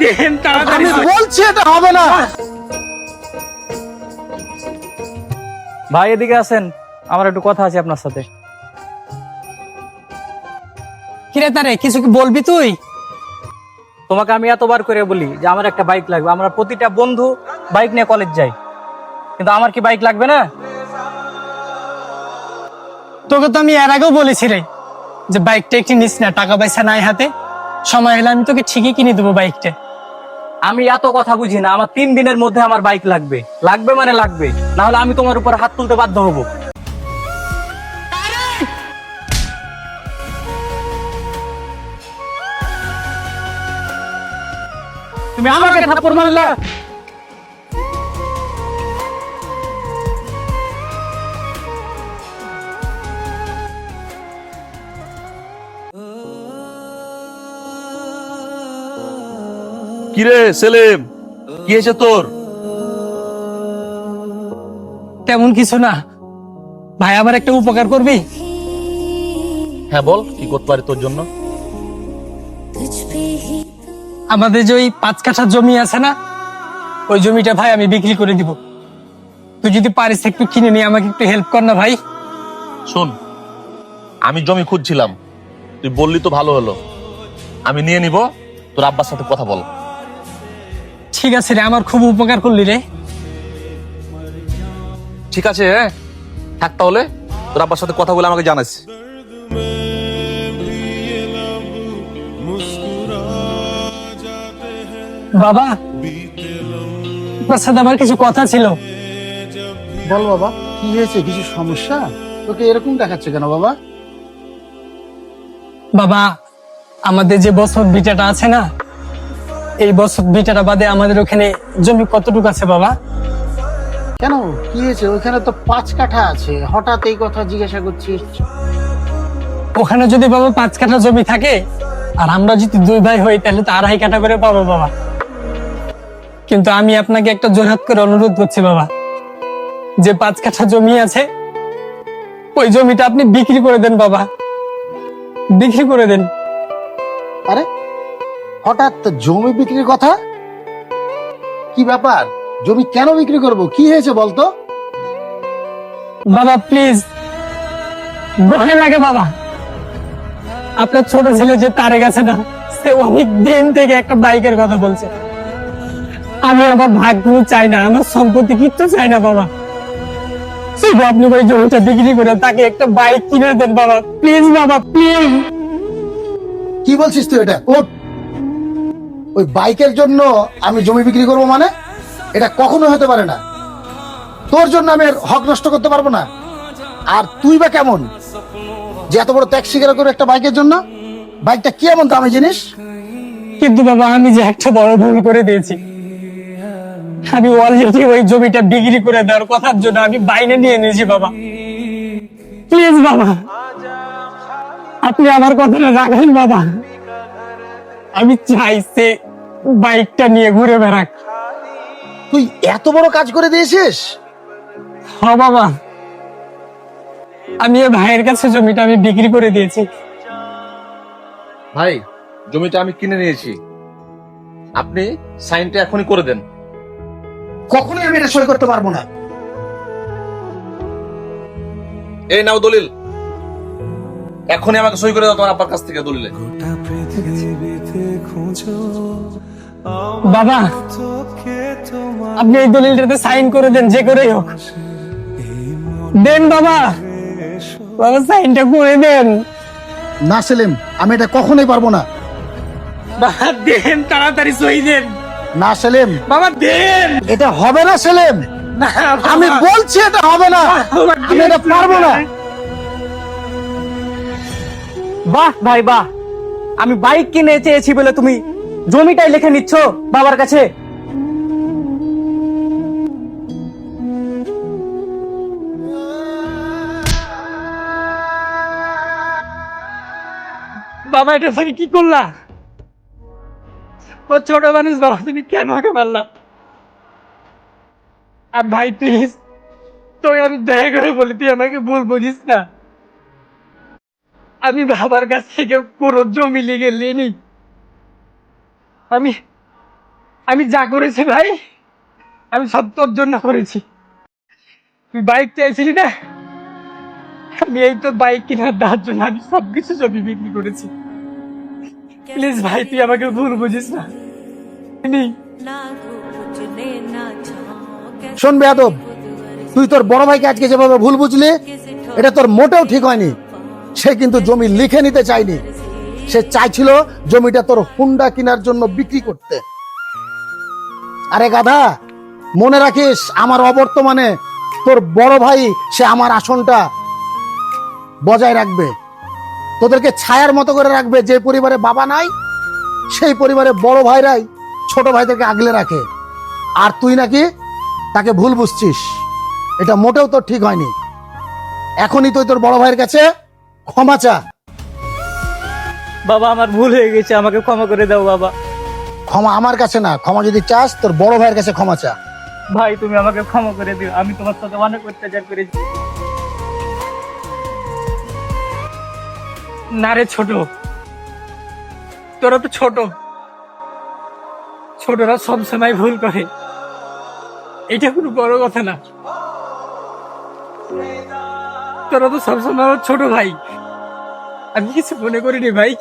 দেন তাড়াতাড়ি, আমি বলছি এটা হবে না। ভাই এদিকে আছেন, আমার একটু কথা আছে আপনার সাথে। কিরে তারে কিছু কি বলবি তুই? তোমাকে আমি এতবার করে বলি যে আমার একটা বাইক লাগবে, আমরা প্রতিটা বন্ধু বাইক নিয়ে কলেজ যাই, কিন্তু আমার কি বাইক লাগবে না? তোকে তো আমি এর আগেও বলেছি রে যে বাইকটা একটু নিস না, টাকা পয়সা নাই হাতে, সময় হলে আমি তোকে ঠিকই কিনে দেবো বাইকটা। আমি এত কথা বুঝি না, আমার 3 দিনের মধ্যে আমার বাইক লাগবে, লাগবে মানে লাগবে, না হলে আমি তোমার উপর হাত তুলতে বাধ্য হব। তুমি আমাকে থাপ্পড় মারলা। কিরে সেলিম, কি হয়েছে তোর? তেমন কিছু না ভাই, আমার একটা উপকার করবি? হ্যাঁ বল, কি করতে পারি তোর জন্য? আমাদের যে ওই 5 কাঠা জমি আছে না, ওই জমিটা ভাই আমি বিক্রি করে দিব। তুই যদি পারিস একটু কিনে নিয়ে আমাকে একটু হেল্প কর না ভাই। শোন, আমি জমি খুঁজছিলাম, তুই বললি তো ভালো হলো, আমি নিয়ে নিব। তোর আব্বার সাথে কথা বল। ঠিক আছে রে, আমার খুব উপকার করলি রে। ঠিক আছে, হ্যাঁ থাক তাহলে, তোর আব্বার সাথে কথা বলে আমাকে জানাস। বাবা, আপনার সাথে আমার কিছু কথা ছিল। বল বাবা, কি হয়েছে? কিছু সমস্যা? তোকে এরকম দেখাচ্ছে কেন বাবা? বাবা, আমাদের যে বছর ভিটাটা আছে না, এই বছর ভিটাটা বাদে আমাদের ওখানে জমি কতটুকু আছে বাবা? কেন, কি হয়েছে? ওখানে তো 5 কাঠা আছে, হঠাৎ এই কথা জিজ্ঞাসা করছিস? ওখানে যদি বাবা 5 কাঠা জমি থাকে আর আমরা যদি 2 ভাই হই, তাহলে তো 2.5 কাঠা করে পাবো বাবা। কিন্তু আমি আপনাকে একটা জোরহাত করে অনুরোধ করছি বাবা, যে 5 কাঠা জমি আছে, ওই জমিটা আপনি বিক্রি করে দেন বাবা, বিক্রি করে দেন। আরে হঠাৎ জমি বিক্রির কথা? কি ব্যাপার? জমি কেন বিক্রি করব? কি হয়েছে বলতো? বাবা প্লিজ, ভয় লাগে বাবা। আপনার ছোট ছেলে যে তারেক আছে না, সে অনেক দিন থেকে একটা বাইকের কথা বলছে। আমি আমার ভাগ্য চাই না, আমার সম্পত্তি কিচ্ছু চাই না বাবা। শুধু আপনি ওই জমিটা বিক্রি করে তাকে একটা বাইক কিনে দেন বাবা, প্লিজ বাবা প্লিজ। কি বলছিস তুই এটা? ওঠ। ওই বাইকের জন্য আমি জমি বিক্রি করব মানে? এটা কখনো হতে পারে না। তোর জন্য আমি এর হক নষ্ট করতে পারবো না। আর তুই বা কেমন যে এত বড় ত্যাগ স্বীকার করে একটা বাইকের জন্য? বাইকটা কি এমন দামি জিনিস? কিন্তু বাবা, আমি যে একটা বড় ভুল করে দিয়েছি, আমি অলরেডি ওই জমিটা বিক্রি করে দেওয়ার কথার জন্য আমি বাইরে নিয়ে নিয়েছি বাবা। প্লিজ বাবা, আপনি আমার কথাটা রাখেন বাবা। আমি চাই সে বাইকটা নিয়ে ঘুরে বেড়াক। তুই এত বড় কাজ করে দিয়েছিস? হ্যাঁ বাবা, আমি ভাইয়ের কাছে জমিটা আমি বিক্রি করে দিয়েছি। ভাই, জমিটা আমি কিনে নিয়েছি, আপনি সাইনটা এখনই করে দেন। কখনোই আমি এটা সই করতে পারবো না। এই নাও দলিল, এখনই আমাকে সই করে দাও তোমার আব্বার কাছ থেকে দলিলে। বাবা, আপনি এই দলিলটাতে সাইন করে দেন, যে করেই হোক দেন বাবা। বাবা সাইনটা করে দেন। না সেলিম, আমি এটা কখনোই পারবো না। বাবা দেন, তাড়াতাড়ি সই দেন। না সেলিম, বাবা দেন। এটা হবে না সেলিম। না বাবা, আমি বলছি এটা হবে না। বাবা, আমি এটা পারবো না। বাহ ভাই বাহ, আমি বাইক কিনে চেয়েছি বলে তুমি জমিটাই লিখে নিচ্ছ বাবার কাছে? বাবা এটা তুমি কি করলা? ও ছোট মানুষ বাবা, তুমি কেন ওকে মারলা? আর ভাই প্লিজ, তোকে আমি দয়া করে বলি, তুই আমাকে ভুল বুঝিস না। আমি বাবার কাছ থেকে পুরো জমি লিখে নিই, আমি আমি যা করেছি ভাই, আমি সব তোর জন্য করেছি। তুই বাইক চাইছিলি না, আমি এই তো বাইক কেনার দেওয়ার জন্য আমি সবকিছু জমি বিক্রি করেছি। প্লিজ ভাই, তুই আমাকে ভুল বুঝিস না। নেই, শোন বেয়াদব, তুই তোর বড় ভাইকে আজকে যেভাবে ভুল বুঝলি, এটা তোর মোটেও ঠিক হয়নি। সে কিন্তু জমি লিখে নিতে চায়নি, সে চাইছিল জমিটা তোর হুন্ডা কেনার জন্য বিক্রি করতে। আরে গাধা, মনে রাখিস আমার অবর্তমানে তোর বড় ভাই সে আমার আসনটা বজায় রাখবে, তোদেরকে ছায়ার মতো করে রাখবে। যে পরিবারে বাবা নাই, সেই পরিবারে বড় ভাইরাই ছোট ভাইদেরকে আগলে রাখে। আর তুই নাকি তাকে ভুল বুঝছিস, এটা মোটেও তোর ঠিক হয়নি। এখনই তুই তোর বড় ভাইয়ের কাছে ক্ষমা চা। বাবা আমার ভুল হয়ে গেছে, আমাকে ক্ষমা করে দাও বাবা। ক্ষমা আমার কাছে না, ক্ষমা যদি চাস তোর বড় ভাইয়ের কাছে ক্ষমা চা। ভাই তুমি আমাকে ক্ষমা করে দিও, আমি তোমার সাথে অনেক অত্যাচার করেছি। না রে ছোট, তোরা তো ছোট, ছোটরা সবসময় ভুল করে, এটা কোনো বড় কথা না। তোরা তো সবসময় আমার ছোট ভাই, আমি কিছু মনে করিনি ভাই।